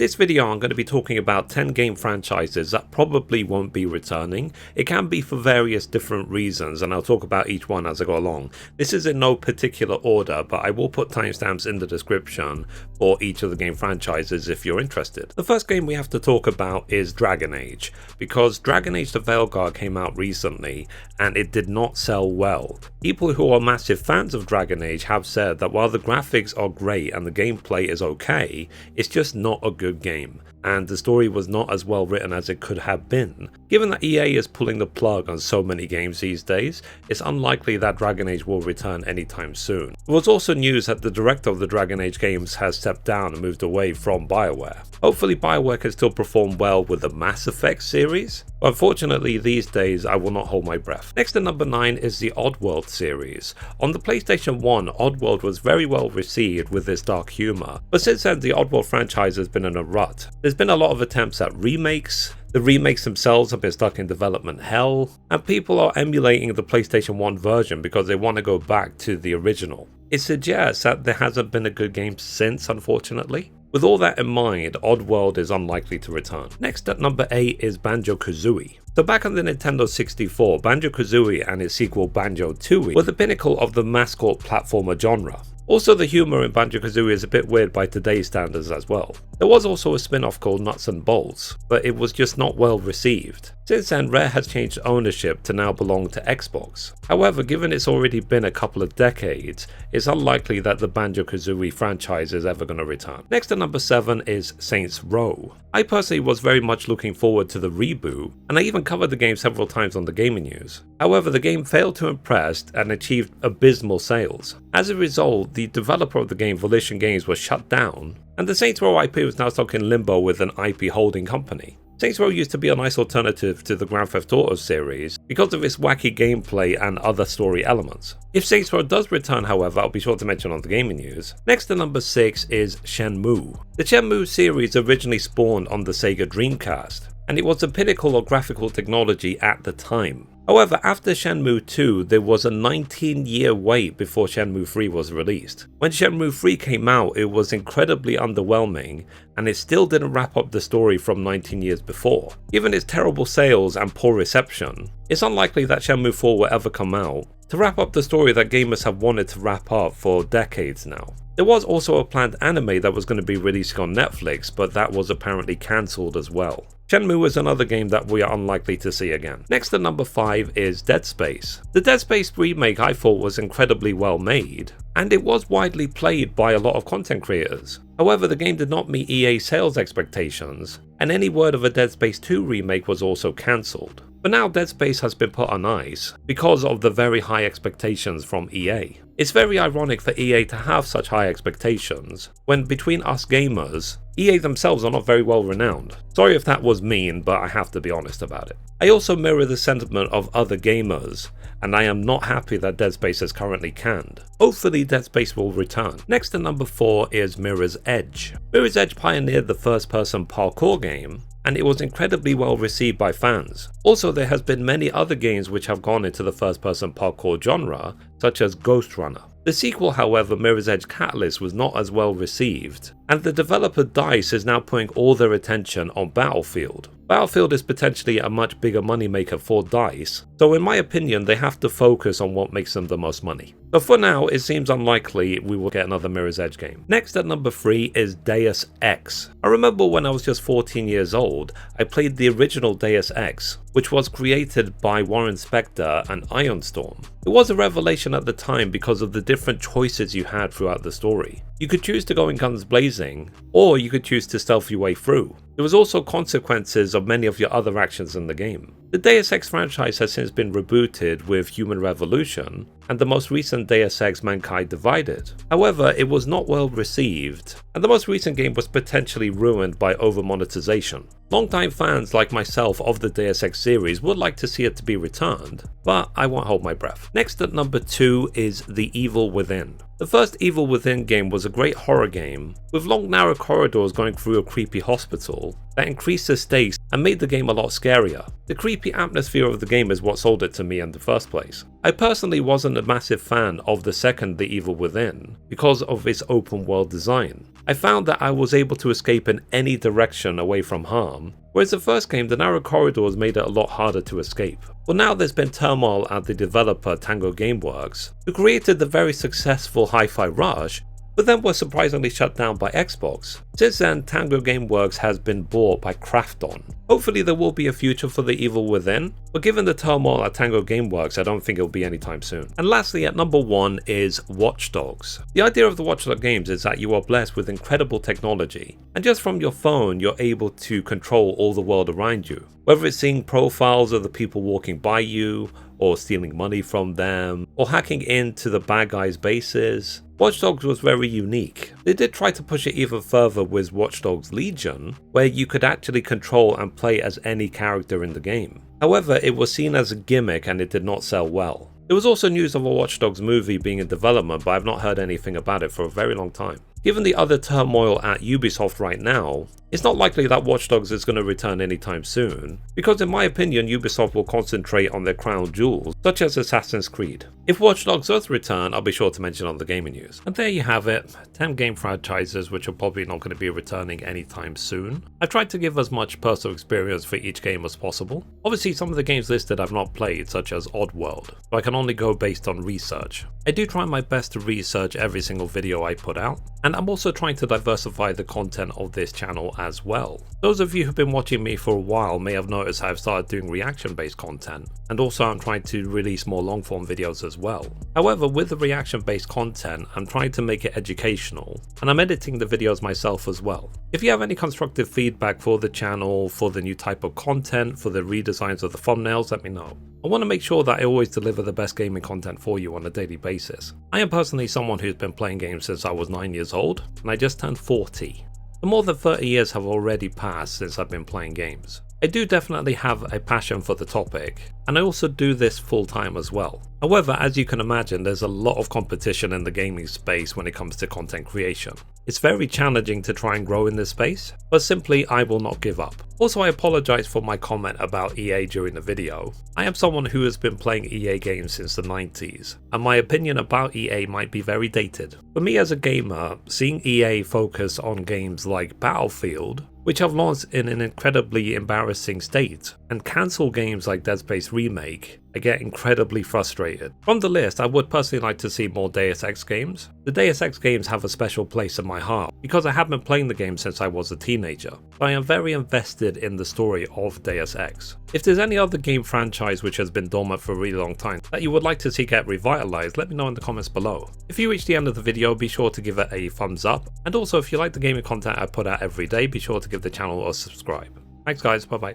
this video I'm going to be talking about 10 game franchises that probably won't be returning. It can be for various different reasons and I'll talk about each one as I go along. This is in no particular order, but I will put timestamps in the description for each of the game franchises if you're interested. The first game we have to talk about is Dragon Age, because Dragon Age the Veilguard came out recently and it did not sell well. People who are massive fans of Dragon Age have said that while the graphics are great and the gameplay is okay, it's just not a good game, and the story was not as well written as it could have been. Given that EA is pulling the plug on so many games these days, it's unlikely that Dragon Age will return anytime soon. There was also news that the director of the Dragon Age games has stepped down and moved away from BioWare. Hopefully BioWare can still perform well with the Mass Effect series, but unfortunately these days I will not hold my breath. Next at number 9 is the Oddworld series. On the PlayStation 1, Oddworld was very well received with its dark humour, but since then the Oddworld franchise has been in a rut. There's been a lot of attempts at remakes. The remakes themselves have been stuck in development hell, and people are emulating the PlayStation 1 version because they want to go back to the original. It suggests that there hasn't been a good game since, unfortunately. With all that in mind, Oddworld is unlikely to return. Next at number 8 is Banjo-Kazooie. So back on the Nintendo 64, Banjo-Kazooie and its sequel Banjo-Tooie were the pinnacle of the mascot platformer genre. Also, the humour in Banjo-Kazooie is a bit weird by today's standards as well. There was also a spin-off called Nuts and Bolts, but it was just not well received. Since then, Rare has changed ownership to now belong to Xbox. However, given it's already been a couple of decades, it's unlikely that the Banjo-Kazooie franchise is ever going to return. Next at number 7 is Saints Row. I personally was very much looking forward to the reboot, and I even covered the game several times on the Gaming News. However, the game failed to impress and achieved abysmal sales. As a result, the developer of the game, Volition Games, was shut down, and the Saints Row IP was now stuck in limbo with an IP holding company. Saints Row used to be a nice alternative to the Grand Theft Auto series because of its wacky gameplay and other story elements. If Saints Row does return, however, I'll be sure to mention on the Gaming News. Next at number 6 is Shenmue. The Shenmue series originally spawned on the Sega Dreamcast, and it was the pinnacle of graphical technology at the time. However, after Shenmue 2, there was a 19-year wait before Shenmue 3 was released. When Shenmue 3 came out, it was incredibly underwhelming, and it still didn't wrap up the story from 19 years before. Given its terrible sales and poor reception, it's unlikely that Shenmue 4 will ever come out to wrap up the story that gamers have wanted to wrap up for decades now. There was also a planned anime that was going to be releasing on Netflix, but that was apparently cancelled as well. Shenmue is another game that we are unlikely to see again. Next at number 5 is Dead Space. The Dead Space remake I thought was incredibly well made, and it was widely played by a lot of content creators. However, the game did not meet EA sales expectations, and any word of a Dead Space 2 remake was also cancelled. But now Dead Space has been put on ice because of the very high expectations from EA. It's very ironic for EA to have such high expectations when, between us gamers, EA themselves are not very well renowned. Sorry if that was mean, but I have to be honest about it. I also mirror the sentiment of other gamers, and I am not happy that Dead Space is currently canned. Hopefully Dead Space will return. Next at number 4 is Mirror's Edge. Mirror's Edge pioneered the first-person parkour game, and it was incredibly well received by fans. Also, there has been many other games which have gone into the first-person parkour genre, such as Ghost Runner. The sequel, however, Mirror's Edge Catalyst, was not as well received, and the developer DICE is now putting all their attention on Battlefield. Battlefield is potentially a much bigger moneymaker for DICE, so in my opinion they have to focus on what makes them the most money. But for now, it seems unlikely we will get another Mirror's Edge game. Next at number 3 is Deus Ex. I remember when I was just 14 years old, I played the original Deus Ex, which was created by Warren Spector and Ironstorm. It was a revelation at the time because of the different choices you had throughout the story. You could choose to go in guns blazing, or you could choose to stealth your way through. There was also consequences of many of your other actions in the game. The Deus Ex franchise has since been rebooted with Human Revolution, and the most recent Deus Ex Mankind Divided. However, it was not well received, and the most recent game was potentially ruined by over-monetization. Longtime fans like myself of the Deus Ex series would like to see it to be returned, but I won't hold my breath. Next at number 2 is The Evil Within. The first Evil Within game was a great horror game, with long narrow corridors going through a creepy hospital that increased the stakes and made the game a lot scarier. The creepy atmosphere of the game is what sold it to me in the first place. I personally wasn't a massive fan of the second The Evil Within because of its open world design. I found that I was able to escape in any direction away from harm, whereas the first game, the narrow corridors made it a lot harder to escape. Well, now there's been turmoil at the developer Tango Gameworks, who created the very successful Hi-Fi Rush, but then were surprisingly shut down by Xbox. Since then, Tango Gameworks has been bought by Krafton. Hopefully there will be a future for The Evil Within, but given the turmoil at Tango Gameworks, I don't think it will be anytime soon. And lastly, at number 1 is Watch Dogs. The idea of the Watch Dogs games is that you are blessed with incredible technology, and just from your phone you're able to control all the world around you. Whether it's seeing profiles of the people walking by you, or stealing money from them, or hacking into the bad guys' bases, Watch Dogs was very unique. They did try to push it even further with Watch Dogs Legion, where you could actually control and play as any character in the game. However, it was seen as a gimmick and it did not sell well. There was also news of a Watch Dogs movie being in development, but I've not heard anything about it for a very long time. Given the other turmoil at Ubisoft right now, it's not likely that Watch Dogs is going to return anytime soon, because in my opinion Ubisoft will concentrate on their crown jewels, such as Assassin's Creed. If Watch Dogs does return, I'll be sure to mention on the gaming news. And there you have it, 10 game franchises which are probably not going to be returning anytime soon. I've tried to give as much personal experience for each game as possible. Obviously some of the games listed I've not played, such as Oddworld, so I can only go based on research. I do try my best to research every single video I put out, and I'm also trying to diversify the content of this channel as well. Those of you who've been watching me for a while may have noticed I've started doing reaction based content, and also I'm trying to release more long form videos as well. However, with the reaction based content, I'm trying to make it educational, and I'm editing the videos myself as well. If you have any constructive feedback for the channel, for the new type of content, for the redesigns of the thumbnails, let me know. I want to make sure that I always deliver the best gaming content for you on a daily basis. I am personally someone who's been playing games since I was 9 years old, and I just turned 40. So more than 30 years have already passed since I've been playing games. I do definitely have a passion for the topic, and I also do this full time as well. However, as you can imagine, there's a lot of competition in the gaming space when it comes to content creation. It's very challenging to try and grow in this space, but simply I will not give up. Also, I apologize for my comment about EA during the video. I am someone who has been playing EA games since the 90s, and my opinion about EA might be very dated. For me as a gamer, seeing EA focus on games like Battlefield, which have launched in an incredibly embarrassing state, and cancel games like Dead Space Remake, I get incredibly frustrated. From the list, I would personally like to see more Deus Ex games. The Deus Ex games have a special place in my heart, because I have been playing the game since I was a teenager. I am very invested in the story of Deus Ex. If there's any other game franchise which has been dormant for a really long time that you would like to see get revitalized, let me know in the comments below. If you reach the end of the video, be sure to give it a thumbs up, and also if you like the gaming content I put out every day, be sure to give the channel a subscribe. Thanks guys, bye bye.